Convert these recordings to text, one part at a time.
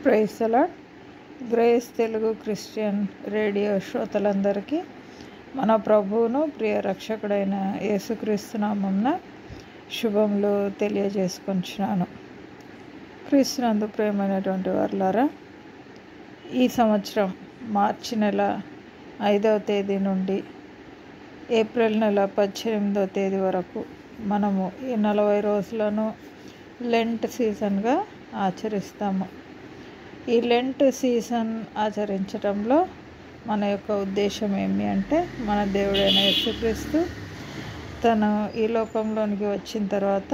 Praise the Lord. Grace Telugu Christian radio శ్రోతలందరికీ మన ప్రభువును ప్రియ రక్షకుడైన యేసుక్రీస్తు నామమున శుభములు తెలియజేసుకొంచున్నాను. క్రీస్తునందు ప్రియమైనటువంటి వారులారా, ఈ సంవత్సరం మార్చి నెల 5వ తేదీ నుండి ఏప్రిల్ నెల 18వ తేదీ వరకు మనము ఈ 40 రోజులను లెంట్ సీజన్గా ఆచరిస్తాము. ఈ లెంట్ సీజన్ ఆచరించడంలో మన యొక్క ఉద్దేశం ఏమి అంటే, మన దేవుడైన యేసుక్రీస్తు తను ఈ లోకంలోనికి వచ్చిన తర్వాత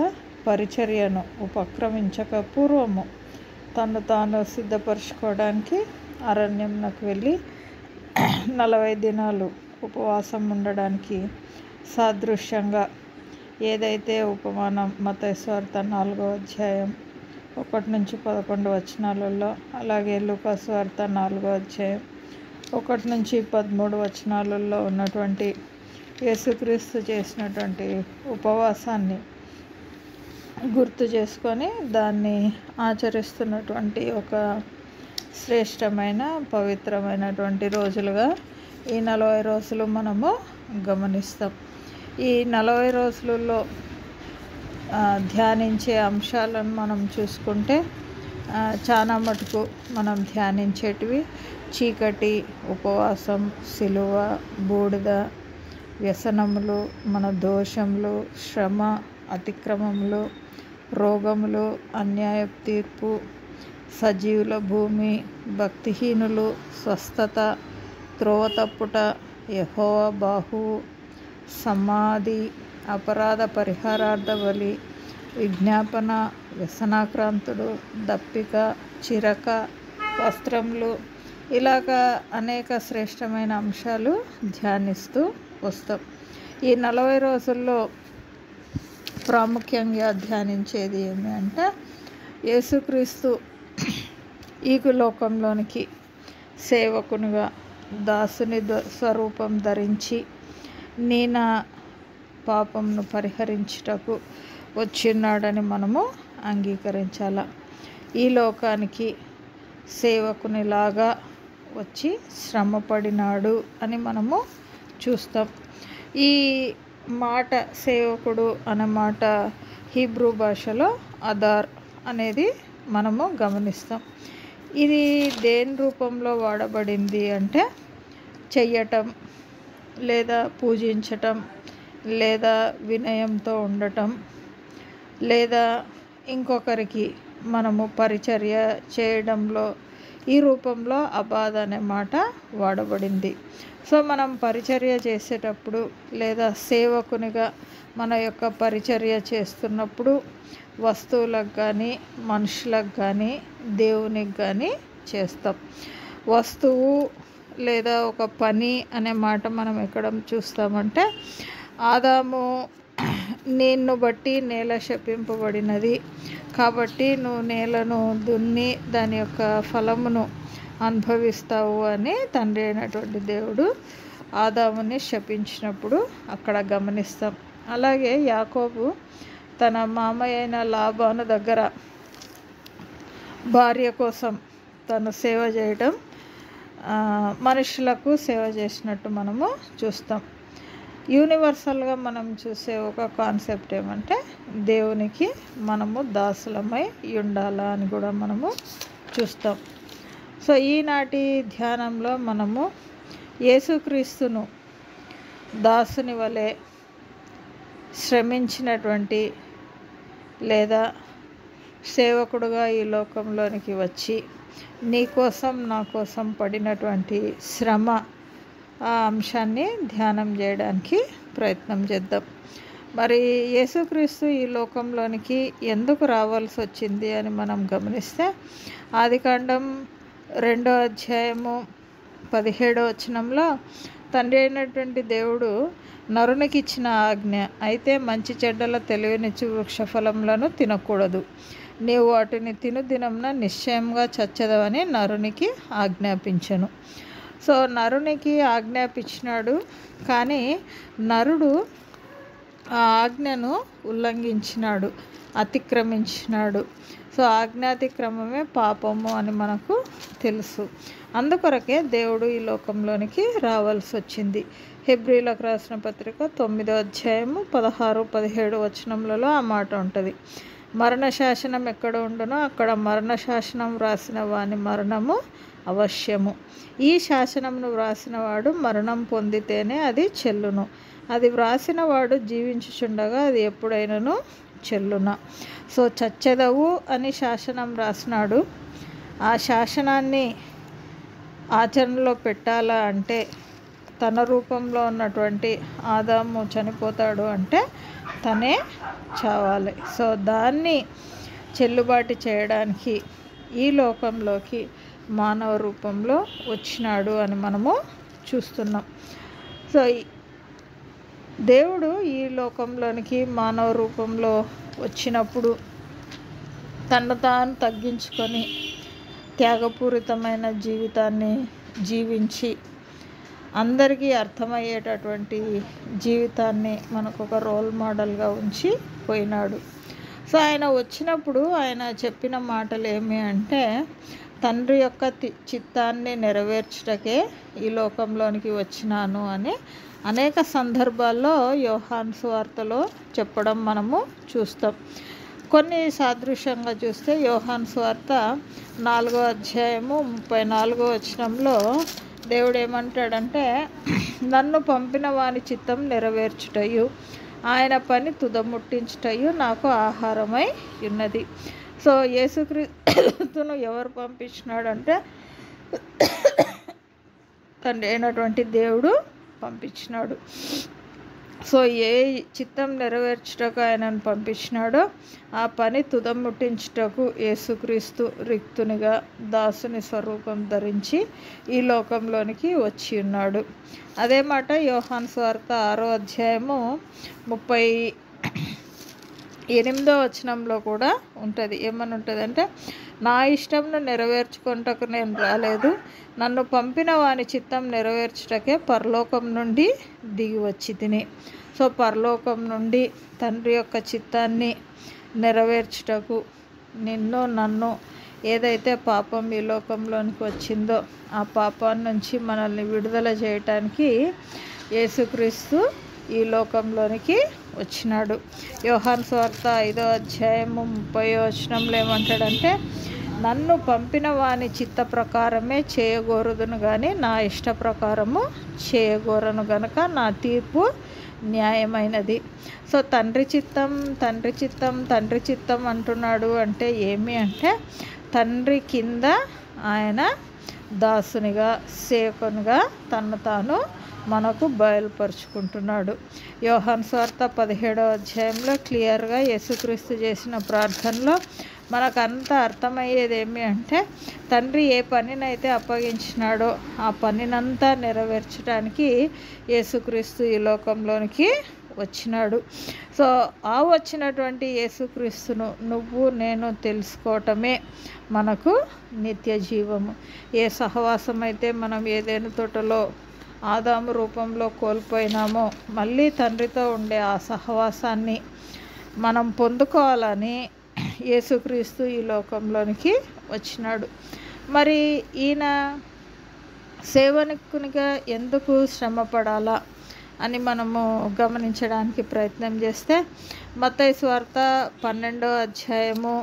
పరిచర్యను ఉపక్రమించక పూర్వము తను తాను సిద్ధపరచుకోవడానికి అరణ్యంలోకి వెళ్ళి 40 దినాలు ఉపవాసం ఉండడానికి సాదృశ్యంగా ఏదైతే ఉపమానం మత్తయి సువార్త 4వ అధ్యాయం 1-11 వచనాలలో, అలాగే లూకా సువార్త 4వ అధ్యాయం 1-13 వచనాలలో ఉన్నటువంటి యేసుక్రీస్తు చేసినటువంటి ఉపవాసాన్ని గుర్తు చేసుకొని దాన్ని ఆచరిస్తున్నటువంటి ఒక శ్రేష్టమైన పవిత్రమైనటువంటి రోజులుగా ఈ 40 రోజులు మనము గమనిస్తాం. ఈ 40 రోజులలో ధ్యానించే అంశాలను మనం చూసుకుంటే చాలా మటుకు మనం ధ్యానించేటివి చీకటి, ఉపవాసం, సిలువ, బూడిద, వ్యసనములు, మన దోషములు, శ్రమ, అతిక్రమములు, రోగములు, అన్యాయ తీర్పు, సజీవుల భూమి, భక్తిహీనులు, స్వస్థత, త్రోవ తప్పుట, యెహోవా బాహువు, సమాధి, అపరాధ పరిహారార్థ బలి, విజ్ఞాపన, వ్యసనాక్రాంతుడు, దప్పిక, చిరక, వస్త్రములు, ఇలాగా అనేక శ్రేష్టమైన అంశాలు ధ్యానిస్తూ వస్తాం. ఈ 40 రోజుల్లో ప్రాముఖ్యంగా ధ్యానించేది ఏమి అంటే, యేసుక్రీస్తు ఈ లోకంలోనికి సేవకునిగా దాసుని స్వరూపం ధరించి నా పాపంను పరిహరించుటకు వచ్చిన్నాడని మనము అంగీకరించాల. ఈ లోకానికి సేవకునిలాగా వచ్చి శ్రమపడినాడు అని మనము చూస్తాం. ఈ మాట సేవకుడు అనే మాట హీబ్రూ భాషలో అదార్ అనేది మనము గమనిస్తాం. ఇది దేని రూపంలో వాడబడింది అంటే, చెయ్యటం లేదా పూజించటం లేదా వినయంతో ఉండటం లేదా ఇంకొకరికి మనము పరిచర్య చేయడంలో ఈ రూపంలో అబాద్ అనే మాట వాడబడింది. సో మనం పరిచర్య చేసేటప్పుడు లేదా సేవకునిగా మన యొక్క పరిచర్య చేస్తున్నప్పుడు వస్తువులకు కానీ మనుషులకు కానీ దేవునికి కానీ చేస్తాం. వస్తువు లేదా ఒక పని అనే మాట మనం ఎక్కడ చూస్తామంటే, ఆదాము నిన్ను బట్టి నేల శపింపబడినది కాబట్టి నువ్వు నేలను దున్ని దాని యొక్క ఫలమును అనుభవిస్తావు అని తండ్రి అయినటువంటి దేవుడు ఆదాముని శపించినప్పుడు అక్కడ గమనిస్తాం. అలాగే యాకోబు తన మామయ్య అయిన లాబాను దగ్గర భార్య కోసం తను సేవ చేయడం, మనుషులకు సేవ చేసినట్టు మనము చూస్తాం. యూనివర్సల్గా మనం చూసే ఒక కాన్సెప్ట్ ఏమంటే, దేవునికి మనము దాసులమై ఉండాలా అని కూడా మనము చూస్తాం. సో ఈనాటి ధ్యానంలో మనము యేసుక్రీస్తును దాసుని వలె శ్రమించినటువంటి లేదా సేవకుడుగా ఈ లోకంలోనికి వచ్చి నీ కోసం నా కోసం పడినటువంటి శ్రమ, ఆ అంశాన్ని ధ్యానం చేయడానికి ప్రయత్నం చేద్దాం. మరి యేసుక్రీస్తు ఈ లోకంలోనికి ఎందుకు రావాల్సి వచ్చింది అని మనం గమనిస్తే, ఆదికాండం 2వ అధ్యాయము 17వ వచనంలో తండ్రి అయినటువంటి దేవుడు నరునికి ఇచ్చిన ఆజ్ఞ, అయితే మంచి చెడ్డల తెలివినిచ్చు వృక్షఫలములను తినకూడదు, నీవు వాటిని తిను దినంన నిశ్చయంగా చచ్చదవని నరునికి ఆజ్ఞాపించెను. సో నరునికి ఆజ్ఞాపించినాడు, కానీ నరుడు ఆ ఆజ్ఞను ఉల్లంఘించినాడు, అతిక్రమించినాడు. సో ఆజ్ఞాతిక్రమమే పాపము అని మనకు తెలుసు. అందుకొరకే దేవుడు ఈ లోకంలోనికి రావాల్సి వచ్చింది. హెబ్రీలకు రాసిన పత్రిక 9వ అధ్యాయము 16-17 వచనములలో ఆ మాట ఉంటుంది. మరణ శాసనం ఎక్కడ ఉండునో అక్కడ మరణ శాసనం వ్రాసిన వాని మరణము అవశ్యము. ఈ శాసనమును వ్రాసినవాడు మరణం పొందితేనే అది చెల్లును. అది వ్రాసిన వాడు జీవించుచుండగా అది ఎప్పుడైనాను చెల్లున. సో చచ్చెదవు అని శాసనం రాసినాడు. ఆ శాసనాన్ని ఆచరణలో పెట్టాలా అంటే తన రూపంలో ఉన్నటువంటి ఆదాము చనిపోతాడు అంటే తనే చావాలి. సో దాన్ని చెల్లుబాటు చేయడానికి ఈ లోకంలోకి మానవ రూపంలో వచ్చినాడు అని మనము చూస్తున్నాం. సో దేవుడు ఈ లోకంలోనికి మానవ రూపంలో వచ్చినప్పుడు తను తాను తగ్గించుకొని త్యాగపూరితమైన జీవితాన్ని జీవించి అందరికీ అర్థమయ్యేటటువంటి జీవితాన్ని మనకు ఒక రోల్ మోడల్గా ఉంచి పోయినాడు. సో ఆయన వచ్చినప్పుడు ఆయన చెప్పిన మాటలు ఏమి అంటే తండ్రి యొక్క చిత్తాన్ని నెరవేర్చుటకే ఈ లోకంలోనికి వచ్చినాను అని అనేక సందర్భాల్లో యోహాను సువార్తలో చెప్పడం మనము చూస్తాం. కొన్ని సాదృశ్యంగా చూస్తే యోహాను సువార్త 4వ అధ్యాయము 34వ వచనంలో దేవుడు ఏమంటాడంటే నన్ను పంపిన వాని చిత్తం నెరవేర్చుటయు ఆయన పని తుదముట్టించుటయు నాకు ఆహారమై ఉన్నది. సో యేసుక్రీస్తును ఎవరు పంపించినాడంటే తండ్రి అయినటువంటి దేవుడు పంపించినాడు. సో ఏ చిత్తం నెరవేర్చుటకు ఆయనను పంపించినాడో ఆ పని తుదం ముట్టించుటకు యేసుక్రీస్తు రిక్తునిగా దాసుని స్వరూపం ధరించి ఈ లోకంలోనికి వచ్చి ఉన్నాడు. అదే మాట యోహాను సువార్త 6వ అధ్యాయము 38వ వచనంలో కూడా ఉంటుంది. ఏమని ఉంటుందంటే నా ఇష్టంను నెరవేర్చుకుంటకు నేను రాలేదు, నన్ను పంపిన వాని చిత్తం నెరవేర్చుటకే పరలోకం నుండి దిగి వచ్చి తిని. సో పరలోకం నుండి తండ్రి యొక్క చిత్తాన్ని నెరవేర్చుటకు నిన్ను నన్ను ఏదైతే పాపం ఈ లోకంలోనికి వచ్చిందో ఆ పాపాన్ని నుంచి మనల్ని విడుదల చేయటానికి యేసుక్రీస్తు ఈ లోకంలోనికి వచ్చినాడు. యోహాను సువార్త 5వ అధ్యాయము 30వ వచనంలో ఏమంటాడంటే నన్ను పంపిన వాని చిత్త ప్రకారమే చేయగోరుదును కానీ నా ఇష్ట ప్రకారము చేయగోరను గనక నా తీర్పు న్యాయమైనది. సో తండ్రి చిత్తం తండ్రి చిత్తం తండ్రి చిత్తం అంటున్నాడు అంటే ఏమి అంటే తండ్రి కింద ఆయన దాసునిగా సేవకునిగా తను తాను మనకు బయలుపరుచుకుంటున్నాడు. యోహాను సువార్త 17వ అధ్యాయంలో క్లియర్గా యేసుక్రీస్తు చేసిన ప్రార్థనలో మనకంతా అర్థమయ్యేది ఏమి అంటే తండ్రి ఏ పనినైతే అప్పగించినాడో ఆ పనినంతా నెరవేర్చడానికి యేసుక్రీస్తు ఈ లోకంలోనికి వచ్చినాడు. సో ఆ వచ్చినటువంటి యేసుక్రీస్తును నువ్వు నేను తెలుసుకోవటమే మనకు నిత్య జీవము. ఏ సహవాసం అయితే మనం ఏదైనా తోటలో ఆదాము రూపంలో కోల్పోయినామో మళ్ళీ తండ్రితో ఉండే ఆ సహవాసాన్ని మనం పొందుకోవాలని యేసుక్రీస్తు ఈ లోకంలోనికి వచ్చినాడు. మరి ఈయన సేవకునిగా ఎందుకు శ్రమపడాలా అని మనము గమనించడానికి ప్రయత్నం చేస్తే మత్తయి సువార్త 12వ అధ్యాయము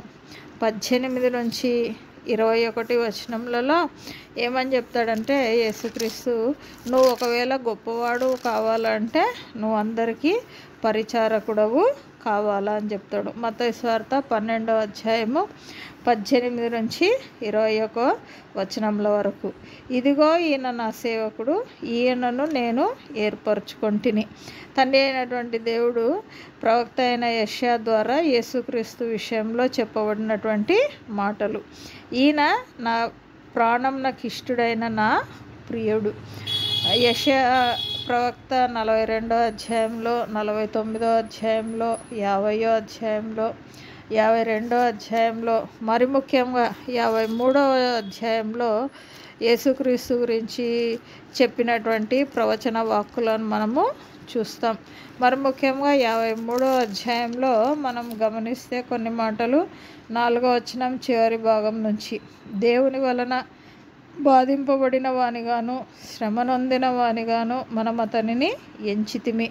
18 నుంచి 21 వచనములలో ఏమని చెప్తాడంటే యేసుక్రీస్తు నువ్వు ఒకవేళ గొప్పవాడు కావాలంటే నువ్వు అందరికీ పరిచారకుడవు కావాలా అని చెప్తాడు. మత్తయి సువార్త 12వ అధ్యాయము 18 నుంచి 21 వచనముల వరకు. ఇదిగో ఈయన నా సేవకుడు, ఈయనను నేను ఏర్పరచుకొంటిని. తండ్రి అయినటువంటి దేవుడు ప్రవక్త అయిన యెషయా ద్వారా యేసుక్రీస్తు విషయంలో చెప్పబడినటువంటి మాటలు. ఈయన నా ప్రాణం నాకు ఇష్టడైన నా ప్రియుడు. యెషయా ప్రవక్త 42వ అధ్యాయంలో 49వ అధ్యాయంలో 50వ అధ్యాయంలో 52వ అధ్యాయంలో మరి ముఖ్యంగా 53వ అధ్యాయంలో యేసుక్రీస్తు గురించి చెప్పినటువంటి ప్రవచన వాక్కులను మనము చూస్తాం. మరి ముఖ్యంగా 53వ అధ్యాయంలో మనం గమనిస్తే కొన్ని మాటలు 4వ వచనం చివరి భాగం నుంచి, దేవుని వలన బాధింపబడిన వానిగాను శ్రమ నొందిన వానిగాను మనం అతనిని ఎంచితిమి.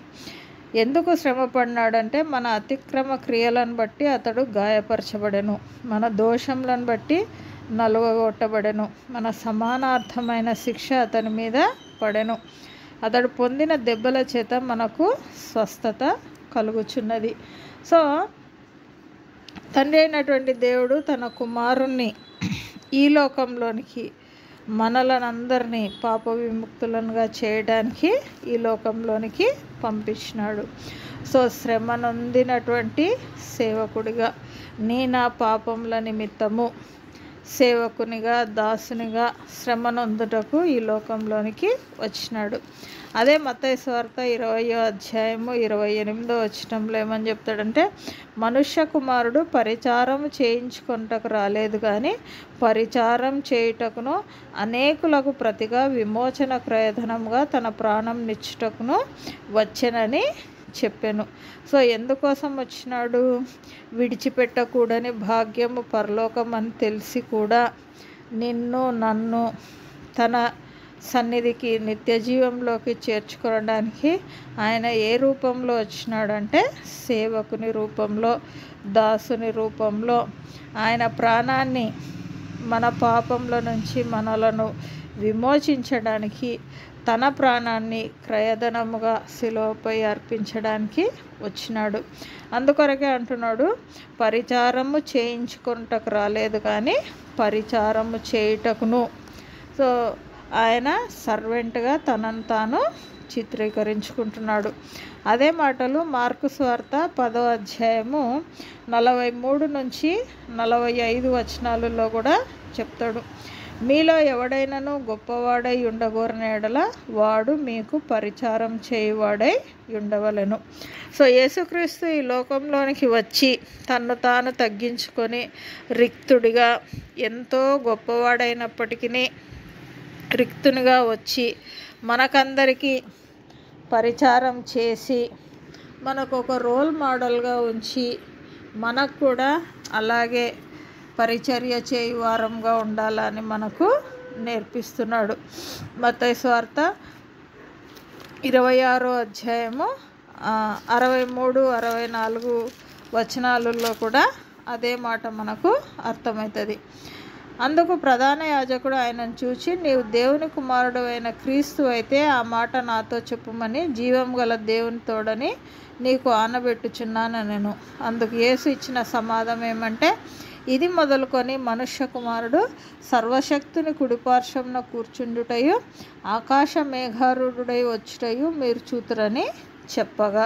ఎందుకు శ్రమ పడినాడంటే మన అతిక్రమ క్రియలను బట్టి అతడు గాయపరచబడెను, మన దోషములను బట్టి నలుగగొట్టబడెను, మన సమానార్థమైన శిక్ష అతని మీద పడెను, అతడు పొందిన దెబ్బల చేత మనకు స్వస్థత కలుగుచున్నది. సో తండ్రి అయినటువంటి దేవుడు తన కుమారుణ్ణి ఈ లోకంలోనికి మనలనందరినీ పాప విముక్తులనుగా చేయడానికి ఈ లోకంలోనికి పంపించినాడు. సో శ్రమ నొందినటువంటి సేవకుడిగా, నా పాపముల నిమిత్తము సేవకునిగా, దాసునిగా శ్రమ నొందుటకు ఈ లోకంలోనికి వచ్చినాడు. అదే మత్తయి సువార్త 20వ అధ్యాయము 28వ వచనంలో ఏమని చెప్తాడంటే, మనుష్య కుమారుడు పరిచారం చేయించుకొనుటకు రాలేదు కానీ పరిచారం చేయుటకును అనేకులకు ప్రతిగా విమోచన క్రయధనముగా తన ప్రాణం నిచ్చుటకును వచ్చెనని చెప్పాను. సో ఎందుకోసం వచ్చినాడు? విడిచిపెట్టకూడని భాగ్యము పరలోకం అని తెలిసి కూడా నిన్ను నన్ను తన సన్నిధికి నిత్య జీవంలోకి చేర్చుకోవడానికి ఆయన ఏ రూపంలో వచ్చినాడంటే సేవకుని రూపంలో, దాసుని రూపంలో ఆయన ప్రాణాన్ని మన పాపంలో నుంచి మనలను విమోచించడానికి, తన ప్రాణాన్ని క్రయధనముగా శిలువపై అర్పించడానికి వచ్చినాడు. అందుకొరకే అంటున్నాడు, పరిచారము చేయించుకొనుటకు రాలేదు కానీ పరిచారము చేయుటకును. సో ఆయన సర్వెంట్గా తనను తాను చిత్రీకరించుకుంటున్నాడు. అదే మాటలు మార్కు సువార్త 10వ అధ్యాయము 43 నుంచి 45 వచనాలలో కూడా చెప్తాడు. మీలో ఎవడైనాను గొప్పవాడై ఉండగోరిన ఎడల వాడు మీకు పరిచారం చేయువాడై ఉండవలెను. సో యేసుక్రీస్తు ఈ లోకంలోనికి వచ్చి తన్ను తాను తగ్గించుకొని రిక్తుడిగా, ఎంతో గొప్పవాడైనప్పటికీ రిక్తునిగా వచ్చి మనకందరికీ పరిచారం చేసి మనకు ఒక రోల్ మోడల్గా ఉంచి మనకు కూడా అలాగే పరిచర్య చేయు వారంగా ఉండాలని మనకు నేర్పిస్తున్నాడు. మత్తయి సువార్త 26వ అధ్యాయము 63, 64 వచనాలలో కూడా అదే మాట మనకు అర్థమవుతుంది. అందుకు ప్రధాన యాజకుడు ఆయనను చూచి, నీవు దేవుని కుమారుడు అయిన క్రీస్తు అయితే ఆ మాట నాతో చెప్పుమని జీవం గల దేవుని తోడని నీకు ఆనబెట్టుచున్నాను నేను. అందుకు యేసు ఇచ్చిన సమాధానం ఏమంటే, ఇది మొదలుకొని మనుష్య కుమారుడు సర్వశక్తుని కుడిపార్శ్వమున కూర్చుండుటయు ఆకాశ మేఘారూఢుడై వచ్చుటయు మీరు చూతురని చెప్పగా.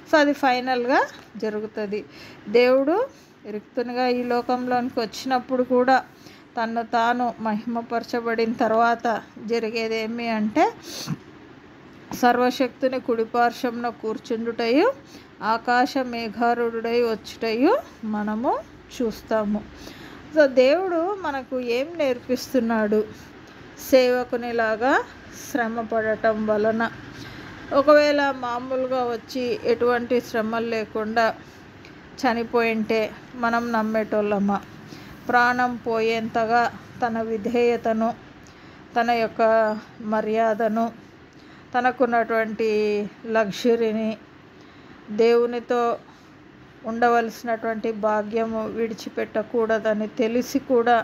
సో అది ఫైనల్గా జరుగుతుంది. దేవుడు రిక్తునిగా ఈ లోకంలోనికి వచ్చినప్పుడు కూడా తను తాను మహిమపరచబడిన తర్వాత జరిగేది ఏమి అంటే, సర్వశక్తుని కుడిపార్శ్వమున కూర్చుండుటయు ఆకాశ మేఘారూఢుడై వచ్చుటయు మనము చూస్తాము. సో దేవుడు మనకు ఏం నేర్పిస్తున్నాడు? సేవకునిలాగా శ్రమ పడటం వలన, ఒకవేళ మామూలుగా వచ్చి ఎటువంటి శ్రమలు లేకుండా చనిపోయింటే మనం నమ్మేటోళ్ళమా? ప్రాణం పోయేంతగా తన విధేయతను, తన యొక్క మర్యాదను, తనకున్నటువంటి లగ్జరీని, దేవునితో ఉండవలసినటువంటి భాగ్యము విడిచిపెట్టకూడదని తెలిసి కూడా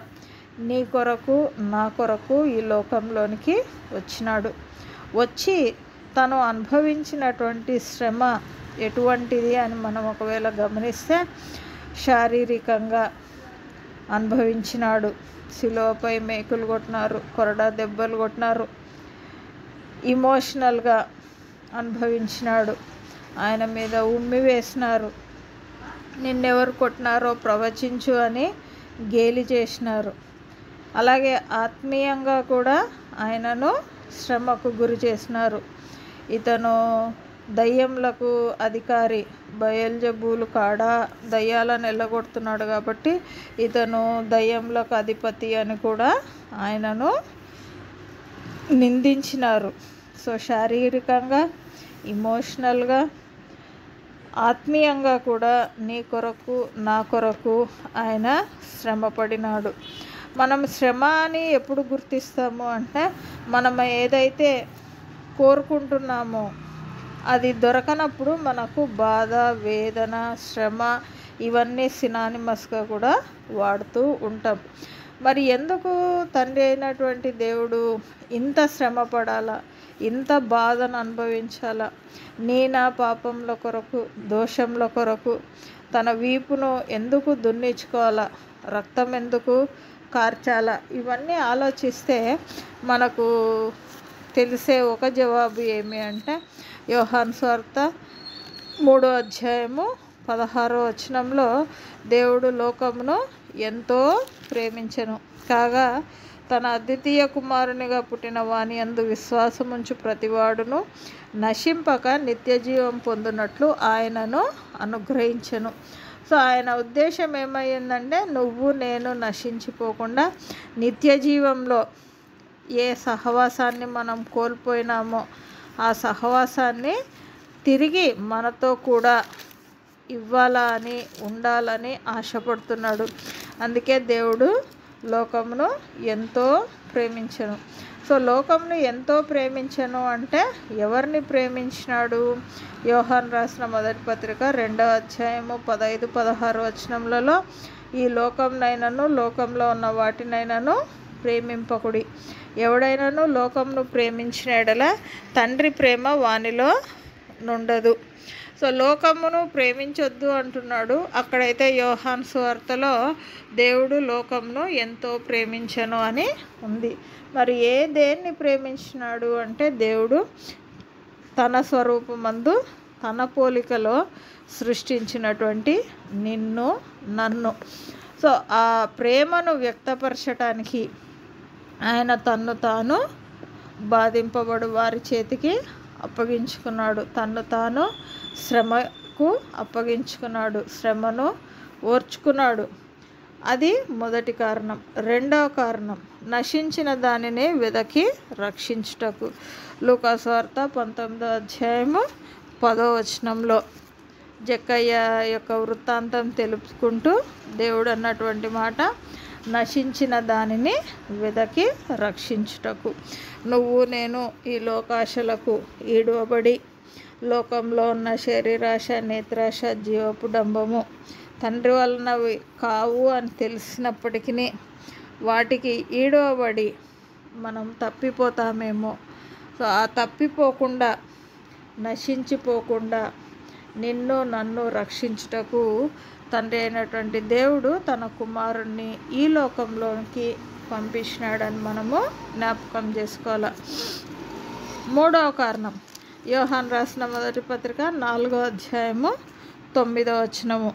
నీ కొరకు నా కొరకు ఈ లోకంలోనికి వచ్చినాడు. వచ్చి తను అనుభవించినటువంటి శ్రమ ఎటువంటిది అని మనం ఒకవేళ గమనిస్తే, శారీరకంగా అనుభవించినాడు. శిలువపై మేకులు కొట్టినారు, కొరడా దెబ్బలు కొట్టినారు. ఇమోషనల్గా అనుభవించినాడు. ఆయన మీద ఉమ్మి వేసినారు. నిన్నెవరు కొట్టినారో ప్రవచించు అని గేలి చేసినారు. అలాగే ఆత్మీయంగా కూడా ఆయనను శ్రమకు గురి చేసినారు. ఇతను దయ్యములకు అధికారి, బయల్జబూలు కాడ దయ్యాలను ఎల్లగొడుతున్నాడు కాబట్టి ఇతను దయ్యములకు అధిపతి అని కూడా ఆయనను నిందించినారు. సో శారీరకంగా ఎమోషనల్గా, ఆత్మీయంగా కూడా నీ కొరకు నా కొరకు ఆయన శ్రమపడినాడు. మనం శ్రమ అని ఎప్పుడు గుర్తిస్తాము అంటే, మనం ఏదైతే కోరుకుంటున్నామో అది దొరకనప్పుడు మనకు బాధ, వేదన, శ్రమ ఇవన్నీ సినానిమస్గా కూడా వాడుతూ ఉంటాం. మరి ఎందుకు తండ్రి అయినటువంటి దేవుడు ఇంత శ్రమ పడాలా, ఇంత బాధను అనుభవించాలా? నా పాపంలో కొరకు, దోషంలో కొరకు తన వీపును ఎందుకు దున్నించుకోవాలా, రక్తం ఎందుకు కార్చాలా? ఇవన్నీ ఆలోచిస్తే మనకు తెలిసే ఒక జవాబు ఏమి అంటే, యోహాను సువార్త 3వ అధ్యాయము 16వ వచనంలో దేవుడు లోకమును ఎంతో ప్రేమించెను కాగా తన అద్వితీయ కుమారునిగా పుట్టిన వాని యందు విశ్వాసముంచు ప్రతివాడును నశింపక నిత్య జీవం పొందునట్లు ఆయనను అనుగ్రహించెను. సో ఆయన ఉద్దేశం ఏమైందంటే, నువ్వు నేను నశించిపోకుండా నిత్య జీవంలో ఏ సహవాసాన్ని మనం కోల్పోయినామో ఆ సహవాసాన్ని తిరిగి మనతో కూడా ఇవ్వాలని, ఉండాలని ఆశపడుతున్నాడు. అందుకే దేవుడు లోకమును ఎంతో ప్రేమించెను. సో లోకమును ఎంతో ప్రేమించెను అంటే ఎవరిని ప్రేమించినాడు? యోహాను రాసిన మొదటి పత్రిక 2వ అధ్యాయము 15-16 వచనములలో, ఈ లోకంనైనను లోకంలో ఉన్న వాటినైనను ప్రేమింపకుడి. ఎవడైనాను లోకంను ప్రేమించిన ఎడల తండ్రి ప్రేమ వానిలో నుండదు. సో లోకమును ప్రేమించొద్దు అంటున్నాడు. అక్కడైతే యోహాను సువార్తలో దేవుడు లోకమును ఎంతో ప్రేమించెను అని ఉంది. మరి దేన్ని ప్రేమించినాడు అంటే, దేవుడు తన స్వరూపమందు తన పోలికలో సృష్టించినటువంటి నిన్ను, నన్ను. సో ఆ ప్రేమను వ్యక్తపరచడానికి ఆయన తన్ను తాను బాధింపబడు వారి చేతికి అప్పగించుకున్నాడు. తన్ను తాను శ్రమకు అప్పగించుకున్నాడు, శ్రమను ఓర్చుకున్నాడు. అది మొదటి కారణం. రెండవ కారణం, నశించిన దానిని వెదకి రక్షించుటకు. లూకా సువార్త 19వ అధ్యాయము 10వ వచనంలో జక్కయ్య యొక్క వృత్తాంతం తెలుపుకుంటూ దేవుడు అన్నటువంటి మాట, నశించిన దానిని వెదకి రక్షించుటకు. నువ్వు నేను ఈ లోకాశలకు ఈడవబడి లోకంలో ఉన్న శరీరాశ, నేత్రాశ, జీవపు డంబము తండ్రి వలనవి కావు అని తెలిసినప్పటికీ వాటికి ఈడవబడి మనం తప్పిపోతామేమో. సో ఆ తప్పిపోకుండా, నశించిపోకుండా నిన్ను నన్ను రక్షించుటకు తండ్రి అయినటువంటి దేవుడు తన కుమారుణ్ణి ఈ లోకంలోనికి పంపించినాడని మనము జ్ఞాపకం చేసుకోవాలి. మూడవ కారణం, యోహాను రాసిన మొదటి పత్రిక 4వ అధ్యాయము 9వ వచనము,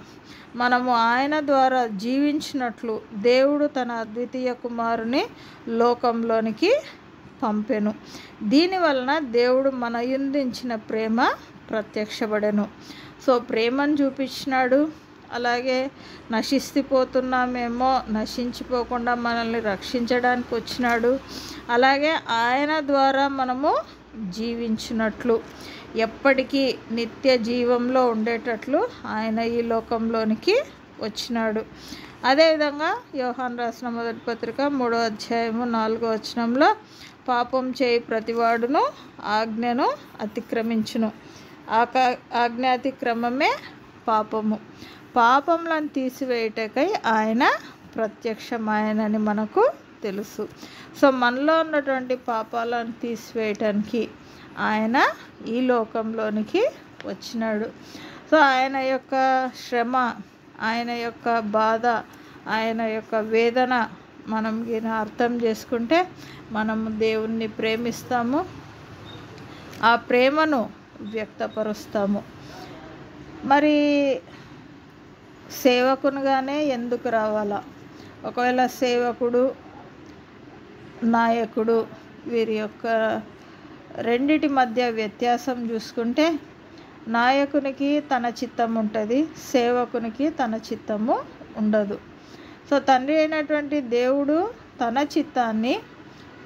మనము ఆయన ద్వారా జీవించినట్లు దేవుడు తన అద్వితీయ కుమారుని లోకంలోనికి పంపెను. దీనివలన దేవుడు మన యందుంచిన ప్రేమ ప్రత్యక్షపడెను. సో ప్రేమను చూపించినాడు. అలాగే నశిస్తుపోతున్నామేమో, నశించిపోకుండా మనల్ని రక్షించడానికి వచ్చినాడు. అలాగే ఆయన ద్వారా మనము జీవించినట్లు, ఎప్పటికీ నిత్య జీవంలో ఉండేటట్లు ఆయన ఈ లోకంలోనికి వచ్చినాడు. అదేవిధంగా యోహాను రాసిన మొదటి పత్రిక 3వ అధ్యాయము 4వ వచనంలో, పాపం చేయి ప్రతివాడును ఆజ్ఞను అతిక్రమించును. ఆజ్ఞాతిక్రమమే పాపము. పాపములను తీసివేయుటకై ఆయన ప్రత్యక్షమాయనని మనకు తెలుసు. సో మనలో ఉన్నటువంటి పాపాలను తీసివేయటానికి ఆయన ఈ లోకంలోనికి వచ్చినాడు. సో ఆయన యొక్క శ్రమ, ఆయన యొక్క బాధ, ఆయన యొక్క వేదన మనం అర్థం చేసుకుంటే మనము దేవుణ్ణి ప్రేమిస్తాము, ఆ ప్రేమను వ్యక్తపరుస్తాము. మరి సేవకునిగానే ఎందుకు రావాలా? ఒకవేళ సేవకుడు, నాయకుడు వీరి యొక్క రెండిటి మధ్య వ్యత్యాసం చూసుకుంటే, నాయకునికి తన చిత్తం ఉంటుంది, సేవకునికి తన చిత్తము ఉండదు. సో తండ్రి అయినటువంటి దేవుడు తన చిత్తాన్ని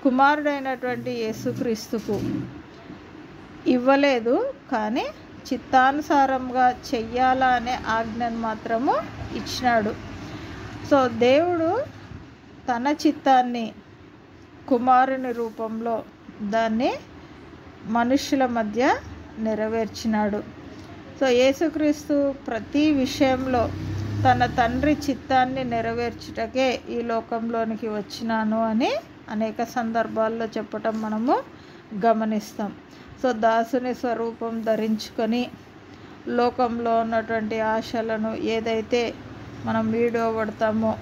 కుమారుడైనటువంటి యేసుక్రీస్తుకు ఇవ్వలేదు, కానీ చిత్తానుసారంగా చెయ్యాలా అనే ఆజ్ఞను మాత్రము ఇచ్చినాడు. సో దేవుడు తన చిత్తాన్ని కుమారుని రూపంలో దాన్ని మనుషుల మధ్య నెరవేర్చినాడు. సో యేసుక్రీస్తు ప్రతి విషయంలో తన తండ్రి చిత్తాన్ని నెరవేర్చుటకే ఈ లోకంలోనికి వచ్చినాను అని అనేక సందర్భాల్లో చెప్పటం మనము గమనిస్తాం. సో దాసుని స్వరూపం ధరించుకొని లోకంలో ఉన్నటువంటి ఆశలను ఏదైతే మనం వీడబడతామో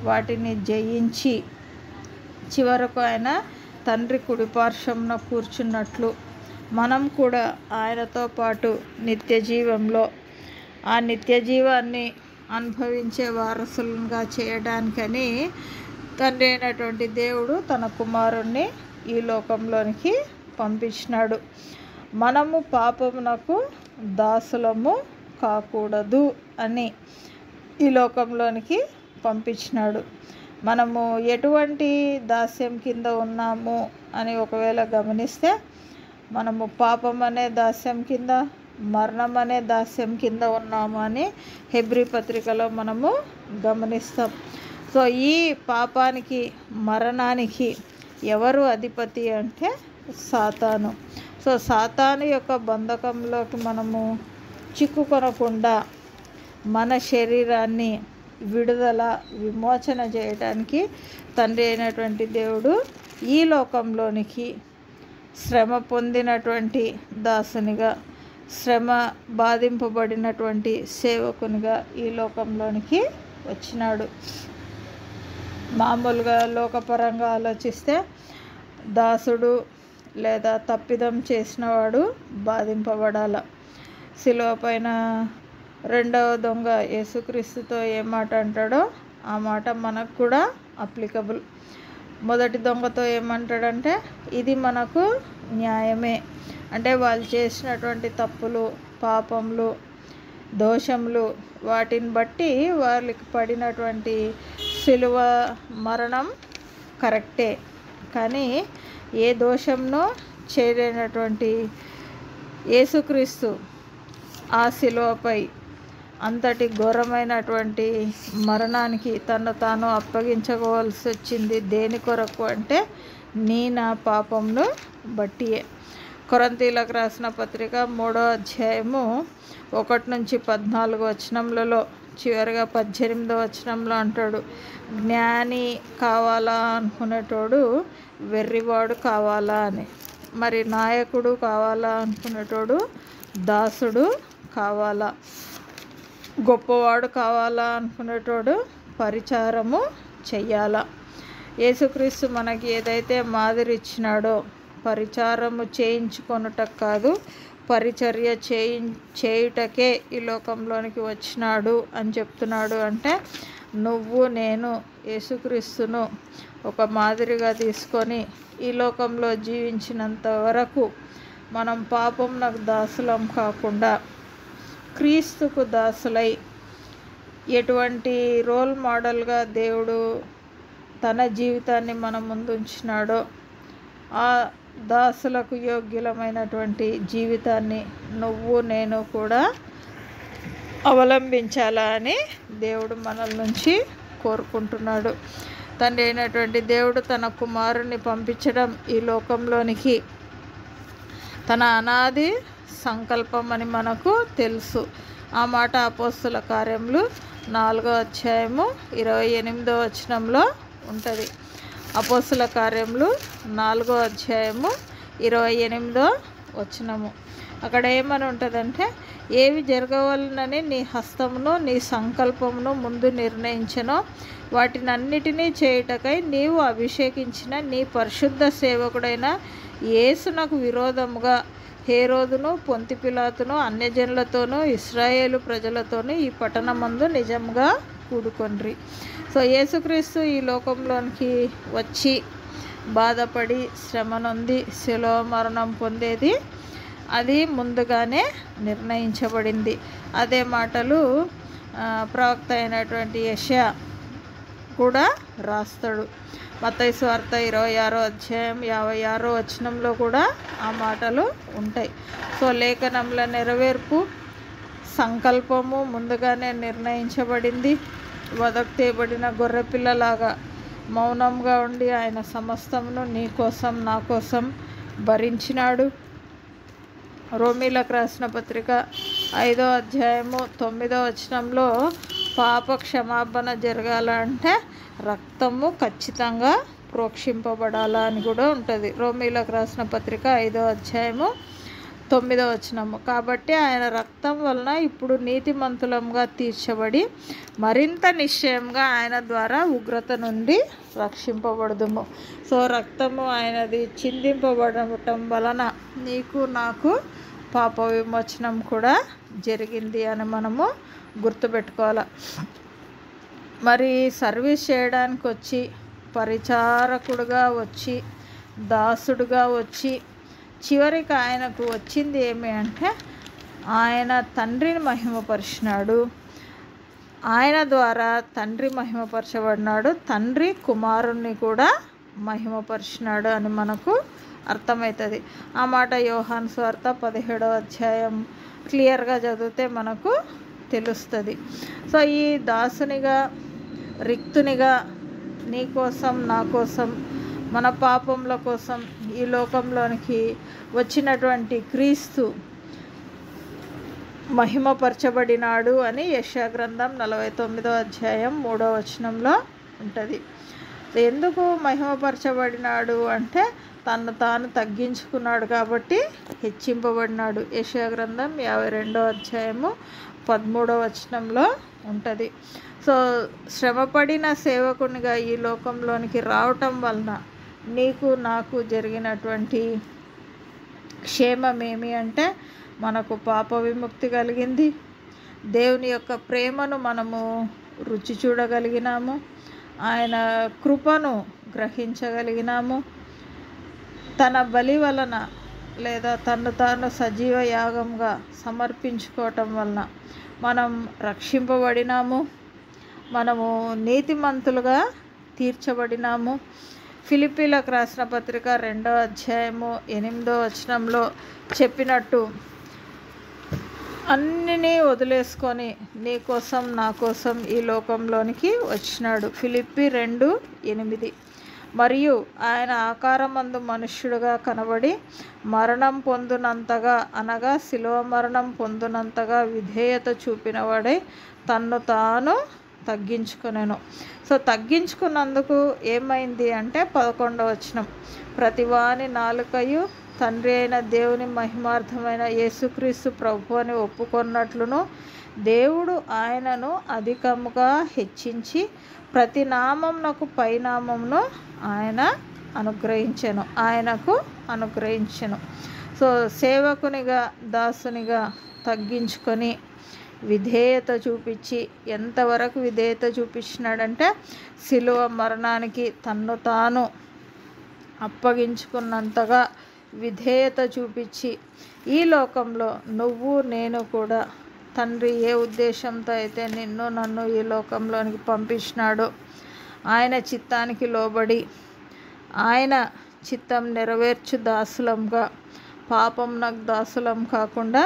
వాటిని జయించి చివరకు ఆయన తండ్రి కుడిపార్శ్వంన కూర్చున్నట్లు మనం కూడా ఆయనతో పాటు నిత్య జీవంలో ఆ నిత్య జీవాన్ని అనుభవించే వారసులుగా చేయడానికని తండ్రి అయినటువంటి దేవుడు తన కుమారుణ్ణి ఈ లోకంలోనికి పంపించినాడు. మనము పాపమునకు దాసులము కాకూడదు అని ఈ లోకంలోనికి పంపించినాడు. మనము ఎటువంటి దాస్యం కింద ఉన్నాము అని ఒకవేళ గమనిస్తే మనము పాపం అనే దాస్యం కింద, మరణం అనే దాస్యం కింద ఉన్నాము అని హెబ్రీ పత్రికలో మనము గమనిస్తాం. సో ఈ పాపానికి, మరణానికి ఎవరు అధిపతి అంటే సాతాను. సో సాతాను యొక్క బంధకంలోకి మనము చిక్కుకొనకుండా మన శరీరాన్ని విడుదల, విమోచన చేయడానికి తండ్రి అయినటువంటి దేవుడు ఈ లోకంలోనికి శ్రమ పొందినటువంటి దాసునిగా, శ్రమ బాధింపబడినటువంటి సేవకునిగా ఈ లోకంలోనికి వచ్చినాడు. మామూలుగా లోకపరంగా ఆలోచిస్తే దాసుడు లేదా తప్పిదం చేసినవాడు బాధింపబడాల. శిలువ పైన రెండవ దొంగ యేసుక్రీస్తుతో ఏ మాట అంటాడో ఆ మాట మనకు కూడా అప్లికబుల్. మొదటి దొంగతో ఏమంటాడంటే ఇది మనకు న్యాయమే, అంటే వాళ్ళు చేసినటువంటి తప్పులు, పాపములు, దోషములు వాటిని బట్టి వాళ్ళకి పడినటువంటి శిలువ మరణం కరెక్టే. కానీ ఏ దోషంనో చేయలేనటువంటి యేసుక్రీస్తు ఆ శిలువపై అంతటి ఘోరమైనటువంటి మరణానికి తను తాను అప్పగించుకోవాల్సి వచ్చింది దేని కొరకు అంటే నా పాపంను బట్టియే. కొరింథీయులకు రాసిన పత్రిక 3వ అధ్యాయము 1-14 వచనములలో చివరిగా 18వ వచనంలో అంటాడు, జ్ఞాని కావాలా అనుకునేటోడు వెర్రివాడు కావాలా అని. మరి నాయకుడు కావాలా అనుకునేటోడు దాసుడు కావాలా, గొప్పవాడు కావాలా అనుకునేటోడు పరిచారము చెయ్యాలా. యేసుక్రీస్తు మనకి ఏదైతే మాదిరి ఇచ్చినాడో పరిచారము చేయించుకొనుటకు కాదు, పరిచర్య చేయుటకే ఈ లోకంలోనికి వచ్చినాడు అని చెప్తున్నాడు. అంటే నువ్వు నేను యేసుక్రీస్తును ఒక మాదిరిగా తీసుకొని ఈ లోకంలో జీవించినంత వరకు మనం పాపంనకు దాసులం కాకుండా క్రీస్తుకు దాసులై ఎటువంటి రోల్ మోడల్గా దేవుడు తన జీవితాన్ని మన ముందు ఉంచినాడో ఆ దాసులకు యోగ్యులమైనటువంటి జీవితాన్ని నువ్వు నేను కూడా అవలంబించాలా అని దేవుడు మనల నుంచి కోరుకుంటున్నాడు. తండ్రి అయినటువంటి దేవుడు తన కుమారుని పంపించడం ఈ లోకంలోనికి తన అనాది సంకల్పం అని మనకు తెలుసు. ఆ మాట అపోస్తుల కార్యములు 4వ అధ్యాయము 28వ వచనంలో ఉంటుంది. అపోస్తుల కార్యములు 4వ అధ్యాయము 28వ వచనము. అక్కడ ఏమని ఉంటుందంటే, ఏవి జరగవలనని నీ హస్తమును నీ సంకల్పమును ముందు నిర్ణయించనో వాటినన్నిటినీ చేయుటకై నీవు అభిషేకించిన నీ పరిశుద్ధ సేవకుడైన యేసునకు విరోధముగా హేరోదును, పొంతి పిలాతును, అన్యజనులతోనూ ఇశ్రాయేలు ప్రజలతోనూ ఈ పట్టణమందు నిజంగా కూడుకొండ్రి. సో యేసుక్రీస్తు ఈ లోకంలోనికి వచ్చి బాధపడి శ్రమ నొంది శిలువ మరణం పొందేది అది ముందుగానే నిర్ణయించబడింది. అదే మాటలు ప్రవక్త అయినటువంటి యెషయా కూడా రాస్తాడు. మత్తయి సువార్త 26వ అధ్యాయం 56వ వచనంలో కూడా ఆ మాటలు ఉంటాయి. సో లేఖనంల నెరవేర్పు సంకల్పము ముందుగానే నిర్ణయించబడింది. వదకు తేబడిన గొర్రెపిల్లలాగా మౌనంగా ఉండి ఆయన సమస్తమును నీ కోసం నా కోసం భరించినాడు. రోమీలకు రాసిన పత్రిక 5వ అధ్యాయము 9వ వచనంలో పాప క్షమాపణ జరగాలంటే రక్తము ఖచ్చితంగా ప్రోక్షింపబడాలా అని కూడా ఉంటుంది. రోమీలకు రాసిన పత్రిక 5వ అధ్యాయము 9వ వచనము. కాబట్టి ఆయన రక్తం వలన ఇప్పుడు నీతిమంతులంగా తీర్చబడి మరింత నిశ్చయంగా ఆయన ద్వారా ఉగ్రత నుండి రక్షింపబడదుము. సో రక్తము ఆయనది చిందింపబడటం వలన నీకు నాకు పాప విమోచనం కూడా జరిగింది అని మనము గుర్తుపెట్టుకోవాలి. మరి సర్వీస్ చేయడానికి వచ్చి, పరిచారకుడుగా వచ్చి, దాసుడుగా వచ్చి, చివరికి ఆయనకు వచ్చింది ఏమి అంటే ఆయన తండ్రిని మహిమపరిచినాడు. ఆయన ద్వారా తండ్రి మహిమపరచబడినాడు, తండ్రి కుమారుణ్ణి కూడా మహిమపరిచినాడు అని మనకు అర్థమవుతుంది. ఆ మాట యోహాను సువార్త 17వ అధ్యాయం క్లియర్గా చదివితే మనకు తెలుస్తుంది. సో ఈ దాసునిగా, రిక్తునిగా నీ కోసం నా కోసం మన పాపముల కోసం ఈ లోకంలోనికి వచ్చినటువంటి క్రీస్తు మహిమపరచబడినాడు అని యెషయా గ్రంథం 49వ అధ్యాయం 3వ వచనంలో ఉంటుంది. ఎందుకు మహిమపరచబడినాడు అంటే తను తాను తగ్గించుకున్నాడు కాబట్టి హెచ్చింపబడినాడు. యెషయా గ్రంథం 52వ అధ్యాయము 13వ వచనంలో ఉంటుంది. సో శ్రమపడిన సేవకునిగా ఈ లోకంలోనికి రావటం వలన నీకు నాకు జరిగినటువంటి క్షేమం ఏమి అంటే మనకు పాప విముక్తి కలిగింది. దేవుని యొక్క ప్రేమను మనము రుచి చూడగలిగినాము. ఆయన కృపను గ్రహించగలిగినాము. తన బలి వలన లేదా తను తాను సజీవ యాగంగా సమర్పించుకోవటం వలన మనం రక్షింపబడినాము. మనము నీతిమంతులుగా తీర్చబడినాము. ఫిలిప్పీలకు రాసిన పత్రిక 2వ అధ్యాయము 8వ వచనంలో చెప్పినట్టు అన్నినీ వదిలేసుకొని నీ కోసం నా కోసం ఈ లోకంలోనికి వచ్చినాడు. ఫిలిప్పి 2:8. మరియు ఆయన ఆకారమందు మనుష్యుడుగా కనబడి మరణం పొందునంతగా అనగా శిలువ మరణం పొందునంతగా విధేయత చూపినవాడై తన్ను తాను తగ్గించుకొనెను. సో తగ్గించుకున్నందుకు ఏమైంది అంటే 11వ వచనం, ప్రతివాని నాలుకయు తండ్రి అయిన దేవుని మహిమార్థమైన యేసుక్రీస్తు ప్రభు అని ఒప్పుకొన్నట్లును దేవుడు ఆయనను అధికముగా హెచ్చించి ప్రతి నామమునకు పైనామమును ఆయనకు అనుగ్రహించెను. సో సేవకునిగా, దాసునిగా తగ్గించుకొని విధేయత చూపించి, ఎంతవరకు విధేయత చూపించినాడంటే శిలువ మరణానికి తన్ను తాను అప్పగించుకున్నంతగా విధేయత చూపించి ఈ లోకంలో నువ్వు నేను కూడా తండ్రి ఏ ఉద్దేశంతో అయితే నిన్ను నన్ను ఈ లోకంలోనికి పంపించినాడో ఆయన చిత్తానికి లోబడి ఆయన చిత్తం నెరవేర్చు దాసులంగా, పాపంనకు దాసులం కాకుండా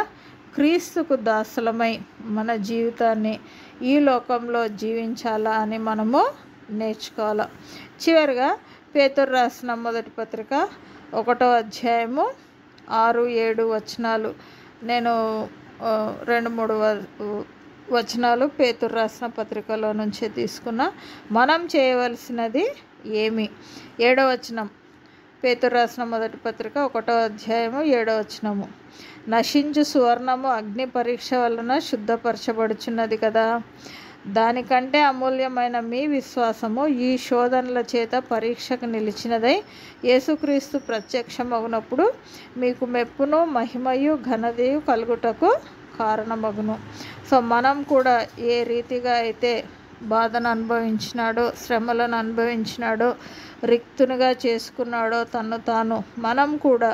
క్రీస్తుకు దాసులమై మన జీవితాన్ని ఈ లోకంలో జీవించాలా అని మనము నేర్చుకోవాలి. చివరిగా పేతురు రాసిన మొదటి పత్రిక 1వ అధ్యాయము 6-7 వచనాలు నేను 2-3 వచనాలు పేతురు రాసిన పత్రికలో నుంచే తీసుకున్నా. మనం చేయవలసినది ఏమి? 7వ వచనం, పేతురు రాసిన మొదటి పత్రిక 1వ అధ్యాయము 7వ వచనము, నశించు సువర్ణము అగ్ని పరీక్ష వలన శుద్ధపరచబడుచున్నది కదా, దానికంటే అమూల్యమైన మీ విశ్వాసము ఈ శోధనల చేత పరీక్షకు నిలిచినదై యేసుక్రీస్తు ప్రత్యక్షమగునప్పుడు మీకు మెప్పును మహిమయు ఘనతయు కలుగుటకు కారణమగును. సో మనం కూడా ఏ రీతిగా అయితే బాధను అనుభవించినాడో, శ్రమలను అనుభవించినాడో, రిక్తునిగా చేసుకున్నాడో తను తాను, మనం కూడా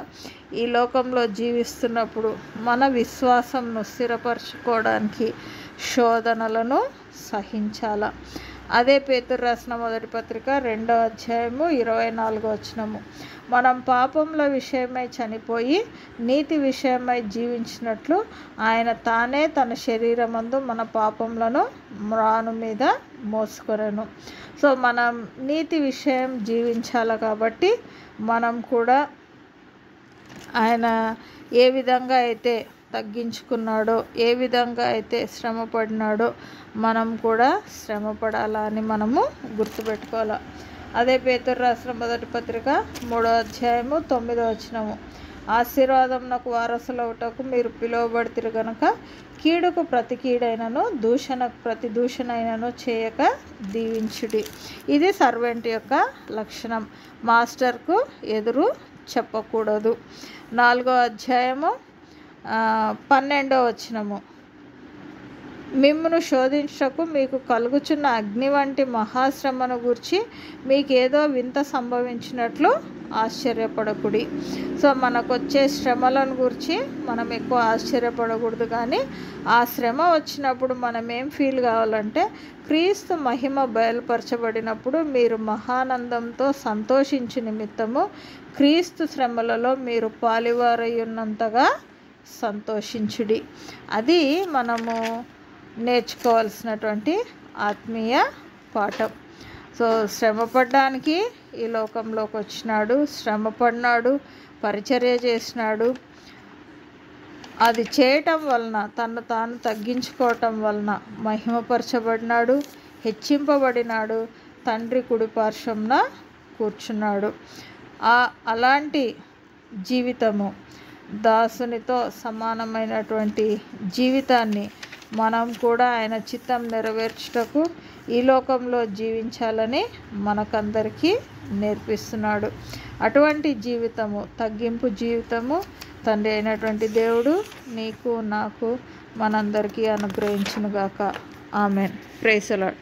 ఈ లోకంలో జీవిస్తున్నప్పుడు మన విశ్వాసంను స్థిరపరచుకోవడానికి శోధనలను సహించాల. అదే పేతురు రాసిన మొదటి పత్రిక 2వ అధ్యాయము 24వ వచనము. మనం పాపముల విషయమై చనిపోయి నీతి విషయమై జీవించినట్లు ఆయన తానే తన శరీరమందు మన పాపములను మ్రాను మీద మోసుకొనెను. సో మనం నీతి విషయం జీవించాలి కాబట్టి మనం కూడా ఆయన ఏ విధంగా అయితే తగ్గించుకున్నాడో, ఏ విధంగా అయితే శ్రమపడినాడో మనం కూడా శ్రమపడాలా అని మనము గుర్తుపెట్టుకోవాలి. అదే పేతురు రాసిన మొదటి పత్రిక 3వ అధ్యాయము 9వ వచనము. ఆశీర్వాదమునకు వారసులవుటకు మీరు పిలువబడితిరి గనుక కీడుకు ప్రతి కీడైనను దూషణకు ప్రతి దూషణైనను చేయక దీవించుడి. ఇది సర్వెంట్ యొక్క లక్షణం. మాస్టర్కు ఎదురు చెప్పకూడదు. 4వ అధ్యాయము 12వ వచనము. మిమ్మును శోధించుటకు మీకు కలుగుచున్న అగ్ని వంటి మహాశ్రమను గూర్చి మీకేదో వింత సంభవించినట్లు ఆశ్చర్యపడకుడి. సో మనకు వచ్చే శ్రమలను గురించి మనం ఎక్కువ ఆశ్చర్యపడకూడదు. కానీ ఆ శ్రమ వచ్చినప్పుడు మనం ఏం ఫీల్ కావాలంటే, క్రీస్తు మహిమ బయలుపరచబడినప్పుడు మీరు మహానందంతో సంతోషించు నిమిత్తము క్రీస్తు శ్రమలలో మీరు పాలివారై ఉన్నంతగా సంతోషించుడి. అది మనము నేర్చుకోవాల్సినటువంటి ఆత్మీయ పాఠం. సో శ్రమపడడానికి ఈ లోకంలోకి వచ్చినాడు, శ్రమపడినాడు, పరిచర్య చేసినాడు. అది చేయటం వలన, తను తాను తగ్గించుకోవటం వలన మహిమపరచబడినాడు, హెచ్చింపబడినాడు, తండ్రి కుడి పార్శ్వంన కూర్చున్నాడు. అలాంటి జీవితము, దాసునితో సమానమైనటువంటి జీవితాన్ని మనం కూడా ఆయన చిత్తం నెరవేర్చుటకు ఈ లోకంలో జీవించాలని మనకందరికీ నేర్పిస్తున్నాడు. అటువంటి జీవితము, తగ్గింపు జీవితము తండ్రి అయినటువంటి దేవుడు నీకు నాకు మనందరికీ అనుగ్రహించునుగాక. ఆమెన్. Praise the lord.